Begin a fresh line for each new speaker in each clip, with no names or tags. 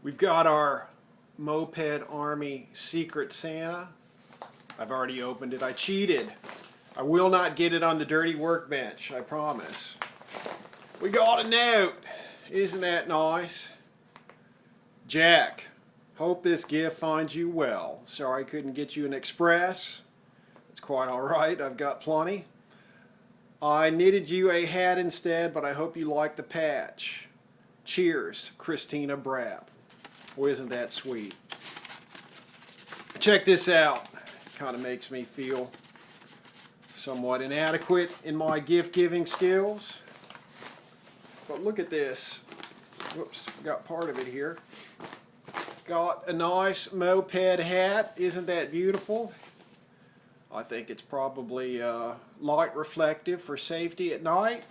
We've got our Moped Army Secret Santa. I've already opened it. I cheated. I will not get it on the dirty workbench, I promise. We got a note. Isn't that nice? Jack, hope this gift finds you well. Sorry I couldn't get you an express. It's quite alright, I've got plenty. I knitted you a hat instead, but I hope you like the patch. Cheers, Christina Brapp. Well, isn't that sweet? Check this out. Kind of makes me feel somewhat inadequate in my gift-giving skills. But look at this. Whoops, got part of it here. Got a nice moped hat. Isn't that beautiful? I think it's probably light reflective for safety at night.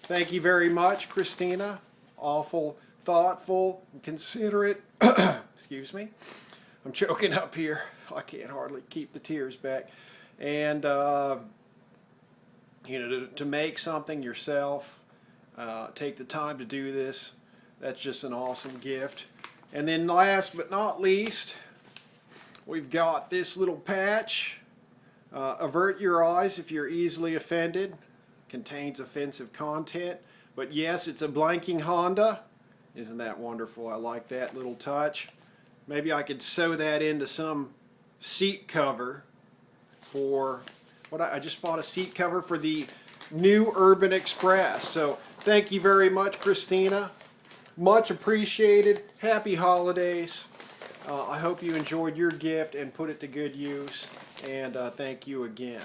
Thank you very much, Christina. Awful thoughtful and considerate. Excuse me. I'm choking up here. I can't hardly keep the tears back. And you know, to make something yourself, take the time to do this. That's just an awesome gift. And then last but not least, we've got this little patch. Avert your eyes if you're easily offended. Contains offensive content. But yes, it's a blanking Honda. Isn't that wonderful? I like that little touch. Maybe I could sew that into some seat cover for what I just bought a seat cover for the new Urban Express. So thank you very much, Christina. Much appreciated. Happy holidays. I hope you enjoyed your gift and put it to good use. And thank you again.